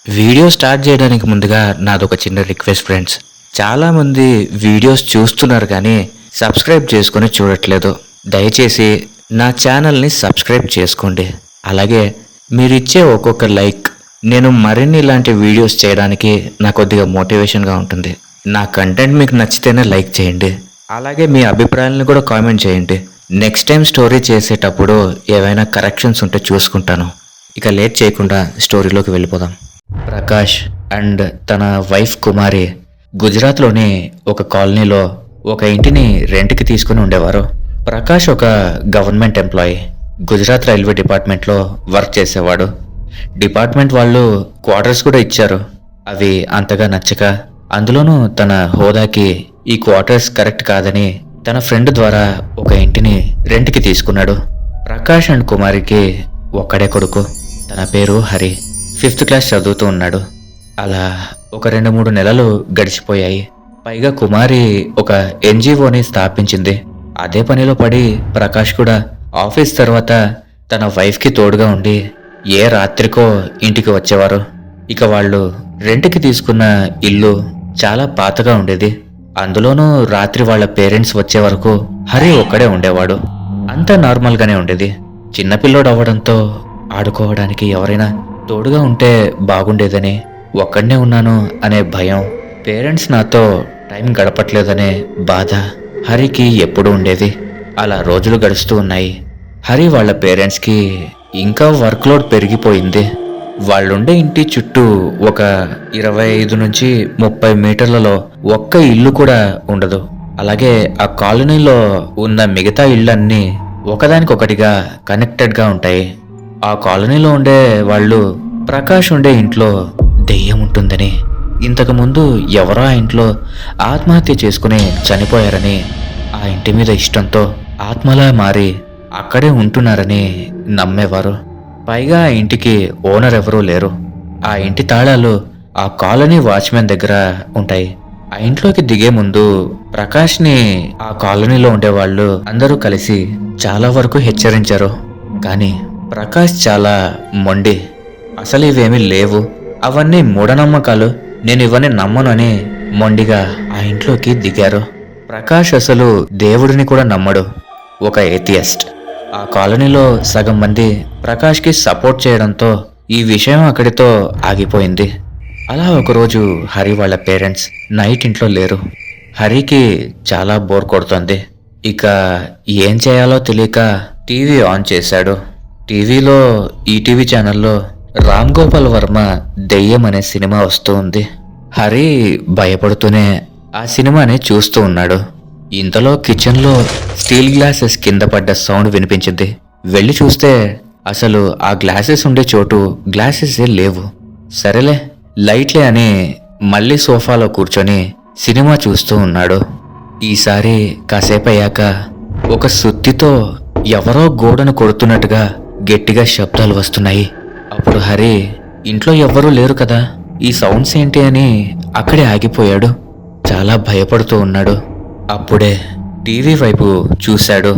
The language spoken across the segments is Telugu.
వీడియో స్టార్ట్ చేయడానికి ముందుగా నాదొక చిన్న రిక్వెస్ట్ ఫ్రెండ్స్. చాలామంది వీడియోస్ చూస్తున్నారు కానీ సబ్స్క్రైబ్ చేసుకొని చూడట్లేదు. దయచేసి నా ఛానల్ని సబ్స్క్రైబ్ చేసుకోండి. అలాగే మీరిచ్చే ఒక్కొక్క లైక్ నేను మరిన్ని ఇలాంటి వీడియోస్ చేయడానికి నాకు కొద్దిగా మోటివేషన్గా ఉంటుంది. నా కంటెంట్ మీకు నచ్చితేనే లైక్ చేయండి. అలాగే మీ అభిప్రాయాలను కూడా కామెంట్ చేయండి. నెక్స్ట్ టైం స్టోరీ చేసేటప్పుడు ఏవైనా కరెక్షన్స్ ఉంటే చూసుకుంటాను. ఇక లేట్ చేయకుండా స్టోరీలోకి వెళ్ళిపోదాం. ప్రకాష్ అండ్ తన వైఫ్ కుమారి గుజరాత్లోని ఒక కాలనీలో ఒక ఇంటిని రెంట్కి తీసుకుని ఉండేవారు. ప్రకాష్ ఒక గవర్నమెంట్ ఎంప్లాయీ. గుజరాత్ రైల్వే డిపార్ట్మెంట్లో వర్క్ చేసేవాడు. డిపార్ట్మెంట్ వాళ్ళు క్వార్టర్స్ కూడా ఇచ్చారు. అవి అంతగా నచ్చక, అందులోనూ తన హోదాకి ఈ క్వార్టర్స్ కరెక్ట్ కాదని తన ఫ్రెండ్ ద్వారా ఒక ఇంటిని రెంట్కి తీసుకున్నాడు. ప్రకాష్ అండ్ కుమారికి ఒక్కడే కొడుకు. తన పేరు హరి. 5th క్లాస్ చదువుతూ ఉన్నాడు. అలా ఒక 2-3 నెలలు గడిచిపోయాయి. పైగా కుమారి ఒక NGOని స్థాపించింది. అదే పనిలో పడి ప్రకాష్ కూడా ఆఫీస్ తర్వాత తన వైఫ్కి తోడుగా ఉండి ఏ రాత్రికో ఇంటికి వచ్చేవారు. ఇక వాళ్ళు రెంట్కి తీసుకున్న ఇల్లు చాలా పాతగా ఉండేది. అందులోనూ రాత్రి వాళ్ళ పేరెంట్స్ వచ్చే వరకు హరి ఒక్కడే ఉండేవాడు. అంతా నార్మల్గానే ఉండేది. చిన్నపిల్లోడు అవ్వడంతో ఆడుకోవడానికి ఎవరైనా తోడుగా ఉంటే బాగుండేదని, ఒక్కడనే ఉన్నాను అనే భయం, పేరెంట్స్ నాతో టైం గడపట్లేదనే బాధ హరికి ఎప్పుడూ ఉండేది. అలా రోజులు గడుస్తూ ఉన్నాయి. హరి వాళ్ళ పేరెంట్స్కి ఇంకా వర్క్లోడ్ పెరిగిపోయింది. వాళ్ళుండే ఇంటి చుట్టూ ఒక 25 నుంచి 30 మీటర్లలో ఒక్క ఇల్లు కూడా ఉండదు. అలాగే ఆ కాలనీలో ఉన్న మిగతా ఇళ్ళన్నీ ఒకదానికొకటిగా కనెక్టెడ్గా ఉంటాయి. ఆ కాలనీలో ఉండే వాళ్ళు ప్రకాష్ ఉండే ఇంట్లో దెయ్యం ఉంటుందని, ఇంతకుముందు ఎవరో ఆ ఇంట్లో ఆత్మహత్య చేసుకుని చనిపోయారని, ఆ ఇంటి మీద ఇష్టంతో ఆత్మలా మారి అక్కడే ఉంటున్నారని నమ్మేవారు. పైగా ఆ ఇంటికి ఓనర్ ఎవరూ లేరు. ఆ ఇంటి తాళాలు ఆ కాలనీ వాచ్మెన్ దగ్గర ఉంటాయి. ఆ ఇంట్లోకి దిగే ముందు ప్రకాష్ని ఆ కాలనీలో ఉండేవాళ్ళు అందరూ కలిసి చాలా వరకు హెచ్చరించారు. కానీ ప్రకాష్ చాలా మొండి. అసలు ఇవేమీ లేవు, అవన్నీ మూఢనమ్మకాలు, నేను ఇవన్నీ నమ్మను అని మొండిగా ఆ ఇంట్లోకి దిగారు. ప్రకాష్ అసలు దేవుడిని కూడా నమ్మడు. ఒక ఏథియస్ట్. ఆ కాలనీలో సగం మంది ప్రకాష్కి సపోర్ట్ చేయడంతో ఈ విషయం అక్కడితో ఆగిపోయింది. అలా ఒకరోజు హరి వాళ్ళ పేరెంట్స్ నైట్ ఇంట్లో లేరు. హరికి చాలా బోర్ కొడుతోంది. ఇక ఏం చేయాలో తెలియక టీవీ ఆన్ చేశాడు. టీవీలో ఈటీవీ ఛానల్లో రామ్ గోపాల్ వర్మ దెయ్యం అనే సినిమా వస్తూ ఉంది. హరి భయపడుతూనే ఆ సినిమాని చూస్తూ ఉన్నాడు. ఇంతలో కిచెన్లో స్టీల్ గ్లాసెస్ కింద పడ్డ సౌండ్ వినిపించింది. వెళ్ళి చూస్తే అసలు ఆ గ్లాసెస్ ఉండే చోటు గ్లాసెసే లేవు. సరేలే లైట్లే అని మళ్ళీ సోఫాలో కూర్చొని సినిమా చూస్తూ ఉన్నాడు. ఈసారి కాసేపయ్యాక ఒక సుత్తితో ఎవరో గోడను కొడుతున్నట్టుగా గట్టిగా శబ్దాలు వస్తున్నాయి. అప్పుడు హరి ఇంట్లో ఎవ్వరూ లేరు కదా, ఈ సౌండ్స్ ఏంటి అని అక్కడే ఆగిపోయాడు. చాలా భయపడుతూ ఉన్నాడు. అప్పుడే టీవీ వైపు చూశాడు.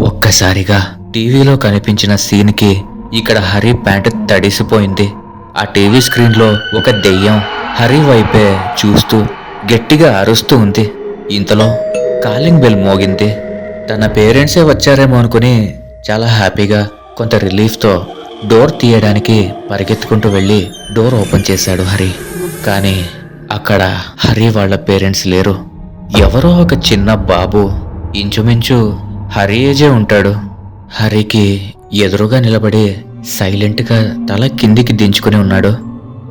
ఒక్కసారిగా టీవీలో కనిపించిన సీన్కి ఇక్కడ హరి ప్యాంటు తడిసిపోయింది. ఆ టీవీ స్క్రీన్లో ఒక దెయ్యం హరి వైపే చూస్తూ గట్టిగా అరుస్తూ ఉంది. ఇంతలో కాలింగ్ బెల్ మోగింది. తన పేరెంట్సే వచ్చారేమో అనుకుని చాలా హ్యాపీగా, కొంత రిలీఫ్తో డోర్ తీయడానికి పరిగెత్తుకుంటూ వెళ్ళి డోర్ ఓపెన్ చేశాడు హరి. కానీ అక్కడ హరి వాళ్ళ పేరెంట్స్ లేరు. ఎవరో ఒక చిన్న బాబు, ఇంచుమించు హరి ఏజే ఉంటాడు. హరికి ఎదురుగా నిలబడి సైలెంట్గా తల కిందికి దించుకుని ఉన్నాడు.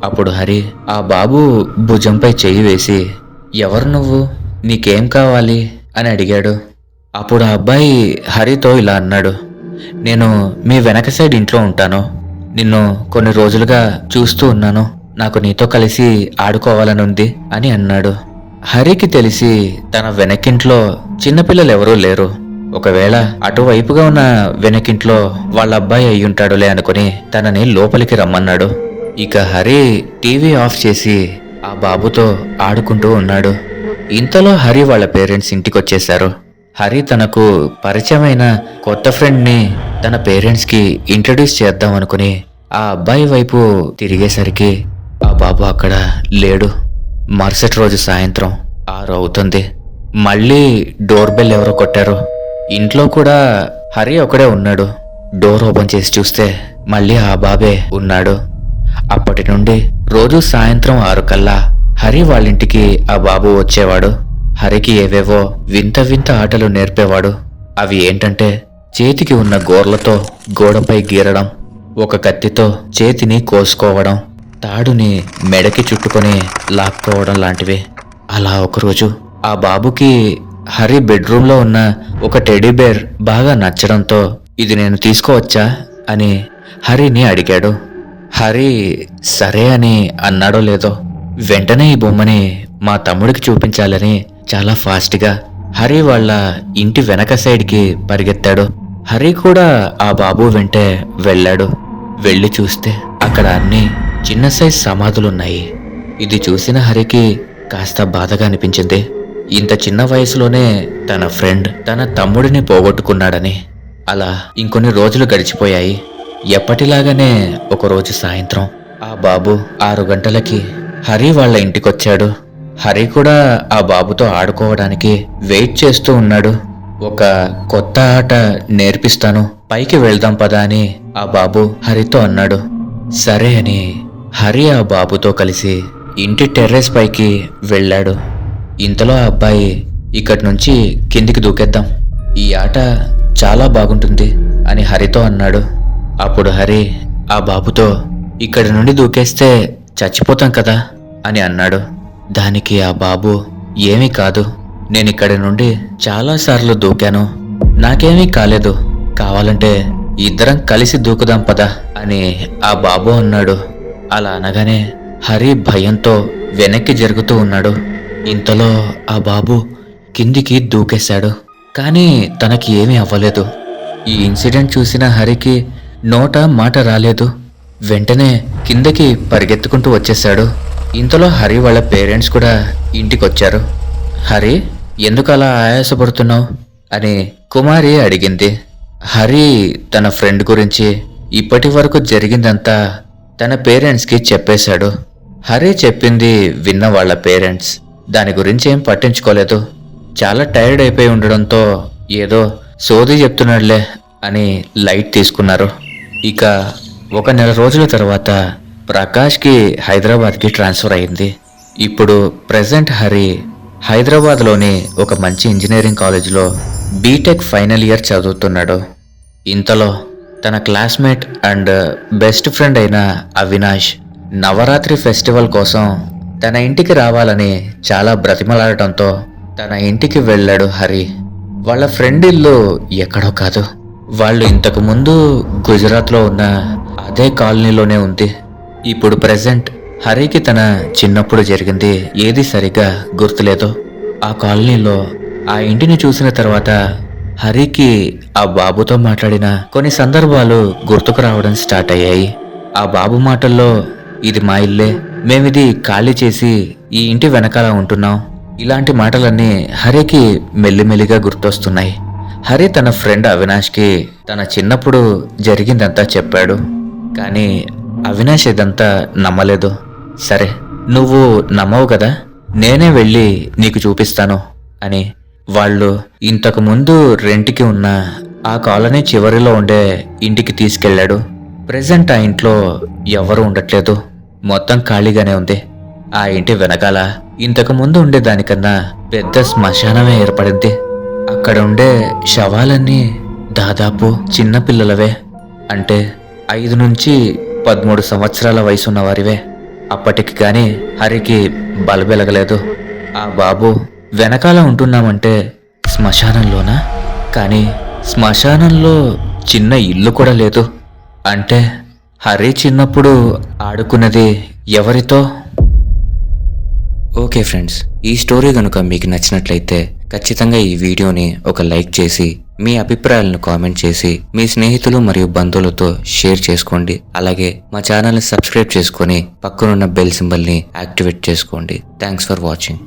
అప్పుడు హరి ఆ బాబు భుజంపై చెయ్యి వేసి, ఎవరు నువ్వు, నీకేం కావాలి అని అడిగాడు. అప్పుడు ఆ అబ్బాయి హరితో ఇలా అన్నాడు, నేను మీ వెనక సైడ్ ఇంట్లో ఉంటాను. నిన్ను కొన్ని రోజులుగా చూస్తూ ఉన్నాను. నాకు నీతో కలిసి ఆడుకోవాలని ఉంది అని అన్నాడు. హరికి తెలిసి తన వెనకింట్లో చిన్నపిల్లలు ఎవరూ లేరు. ఒకవేళ అటువైపుగా ఉన్న వెనకింట్లో వాళ్ళ అబ్బాయి అయ్యుంటాడులే అనుకుని తనని లోపలికి రమ్మన్నాడు. ఇక హరి టీవీ ఆఫ్ చేసి ఆ బాబుతో ఆడుకుంటూ ఉన్నాడు. ఇంతలో హరి వాళ్ళ పేరెంట్స్ ఇంటికొచ్చేశారు. హరి తనకు పరిచయమైన కొత్త ఫ్రెండ్ని తన పేరెంట్స్కి ఇంట్రడ్యూస్ చేద్దాం అనుకుని ఆ అబ్బాయి వైపు తిరిగేసరికి ఆ బాబు అక్కడ లేడు. మరుసటి రోజు సాయంత్రం 6 అవుతుంది. మళ్ళీ డోర్ బెల్ ఎవరో కొట్టారు. ఇంట్లో కూడా హరి ఒకడే ఉన్నాడు. డోర్ ఓపెన్ చేసి చూస్తే మళ్ళీ ఆ బాబే ఉన్నాడు. అప్పటి నుండి రోజు సాయంత్రం 6 కల్లా హరి వాళ్ళింటికి ఆ బాబు వచ్చేవాడు. హరికి ఏవేవో వింత వింత ఆటలు నేర్పేవాడు. అవి ఏంటంటే చేతికి ఉన్న గోర్లతో గోడపై గీరడం, ఒక కత్తితో చేతిని కోసుకోవడం, తాడుని మెడకి చుట్టుకొని లాక్కోవడం లాంటివి. అలా ఒకరోజు ఆ బాబుకి హరి బెడ్రూమ్లో ఉన్న ఒక టెడ్డీ బేర్ బాగా నచ్చడంతో ఇది నేను తీసుకోవచ్చా అని హరిని అడిగాడు. హరి సరే అని అన్నాడో లేదో వెంటనే ఈ బొమ్మని మా తమ్ముడికి చూపించాలని చాలా ఫాస్ట్గా హరి వాళ్ళ ఇంటి వెనక సైడ్కి పరిగెత్తాడు. హరి కూడా ఆ బాబు వెంటే వెళ్ళాడు. వెళ్ళి చూస్తే అక్కడ అన్ని చిన్న సైజ్ సమాధులున్నాయి. ఇది చూసిన హరికి కాస్త బాధగా అనిపించింది. ఇంత చిన్న వయసులోనే తన ఫ్రెండ్ తన తమ్ముడిని పోగొట్టుకున్నాడని. అలా ఇంకొన్ని రోజులు గడిచిపోయాయి. ఎప్పటిలాగానే ఒకరోజు సాయంత్రం ఆ బాబు 6 గంటలకి హరి వాళ్ళ ఇంటికొచ్చాడు. హరి కూడా ఆ బాబుతో ఆడుకోవడానికి వెయిట్ చేస్తూ ఉన్నాడు. ఒక కొత్త ఆట నేర్పిస్తాను, పైకి వెళ్దాం పదా అని ఆ బాబు హరితో అన్నాడు. సరే అని హరి ఆ బాబుతో కలిసి ఇంటి టెర్రస్ పైకి వెళ్ళాడు. ఇంతలో ఆ అబ్బాయి ఇక్కడి నుంచి కిందికి దూకేద్దాం, ఈ ఆట చాలా బాగుంటుంది అని హరితో అన్నాడు. అప్పుడు హరి ఆ బాబుతో ఇక్కడి నుండి దూకేస్తే చచ్చిపోతాం కదా అని అన్నాడు. దానికి ఆ బాబు ఏమీ కాదు, నేను ఇక్కడి నుండి చాలాసార్లు దూకాను, నాకేమీ కాలేదు, కావాలంటే ఇద్దరం కలిసి దూకుదాం పదా అని ఆ బాబు అన్నాడు. అలా అనగానే హరి భయంతో వెనక్కి జరుగుతూ ఉన్నాడు. ఇంతలో ఆ బాబు కిందికి దూకేశాడు. కానీ తనకి ఏమీ అవ్వలేదు. ఈ ఇన్సిడెంట్ చూసిన హరికి నోట మాట రాలేదు. వెంటనే కిందకి పరిగెత్తుకుంటూ వచ్చేశాడు. ఇంతలో హరి వాళ్ళ పేరెంట్స్ కూడా ఇంటికొచ్చారు. హరి, ఎందుకు అలా ఆయాసపడుతున్నావు అని కుమారి అడిగింది. హరి తన ఫ్రెండ్ గురించి ఇప్పటి వరకు జరిగిందంతా తన పేరెంట్స్కి చెప్పేశాడు. హరి చెప్పింది విన్న వాళ్ళ పేరెంట్స్ దాని గురించి ఏం పట్టించుకోలేదు. చాలా టైర్డ్ అయిపోయి ఉండడంతో ఏదో సోది చెప్తున్నాడులే అని లైట్ తీసుకున్నారు. ఇక 1 నెల రోజుల తర్వాత ప్రకాష్కి హైదరాబాద్కి ట్రాన్స్ఫర్ అయింది. ఇప్పుడు ప్రెజెంట్ హరి హైదరాబాద్లోని ఒక మంచి ఇంజనీరింగ్ కాలేజ్లో బీటెక్ ఫైనల్ ఇయర్ చదువుతున్నాడు. ఇంతలో తన క్లాస్మేట్ అండ్ బెస్ట్ ఫ్రెండ్ అయిన అవినాష్ నవరాత్రి ఫెస్టివల్ కోసం తన ఇంటికి రావాలని చాలా బ్రతిమలాడటంతో తన ఇంటికి వెళ్ళాడు హరి. వాళ్ళ ఫ్రెండ్ ఇల్లు ఎక్కడో కాదు, వాళ్ళు ఇంతకు ముందు గుజరాత్లో ఉన్న అదే కాలనీలోనే ఉంది. ఇప్పుడు ప్రెజెంట్ హరికి తన చిన్నప్పుడు జరిగింది ఏది సరిగ్గా గుర్తులేదు. ఆ కాలనీలో ఆ ఇంటిని చూసిన తర్వాత హరికి ఆ బాబుతో మాట్లాడిన కొన్ని సందర్భాలు గుర్తుకు రావడం స్టార్ట్ అయ్యాయి. ఆ బాబు మాటల్లో ఇది మా ఇల్లే, మేమిది ఖాళీ చేసి ఈ ఇంటి వెనకాల ఉంటున్నాం, ఇలాంటి మాటలన్నీ హరికి మెల్లిమెల్లిగా గుర్తొస్తున్నాయి. హరి తన ఫ్రెండ్ అవినాష్కి తన చిన్నప్పుడు జరిగిందంతా చెప్పాడు. కానీ అవినాష్ ఇదంతా నమ్మలేదు. సరే, నువ్వు నమ్మవు కదా, నేనే వెళ్ళి నీకు చూపిస్తాను అని వాళ్ళు ఇంతకు ముందు రెంట్కి ఉన్న ఆ కాలనీ చివరిలో ఉండే ఇంటికి తీసుకెళ్లాడు. ప్రెజెంట్ ఆ ఇంట్లో ఎవరు ఉండట్లేదు, మొత్తం ఖాళీగానే ఉంది. ఆ ఇంటి వెనకాల ఇంతకు ముందు ఉండే దానికన్నా పెద్ద శ్మశానమే ఏర్పడింది. అక్కడ ఉండే శవాలన్నీ దాదాపు చిన్నపిల్లలవే, అంటే 5 నుంచి 13 సంవత్సరాల వయసు ఉన్నవారివే. అప్పటికి కానీ హరికి బలబెలగలేదు. ఆ బాబు వెనకాల ఉంటున్నామంటే శ్మశానంలోనా? కానీ శ్మశానంలో చిన్న ఇల్లు కూడా లేదు. అంటే హరి చిన్నప్పుడు ఆడుకున్నది ఎవరితో? ఓకే ఫ్రెండ్స్, ఈ స్టోరీ కనుక మీకు నచ్చినట్లయితే ఖచ్చితంగా ఈ వీడియోని ఒక లైక్ చేసి మీ అభిప్రాయాలను కామెంట్ చేసి మీ స్నేహితులు మరియు బంధువులతో షేర్ చేసుకోండి. అలాగే మా ఛానల్ని సబ్స్క్రైబ్ చేసుకొని పక్కనున్న బెల్ సింబల్ని యాక్టివేట్ చేసుకోండి. Thanks for watching.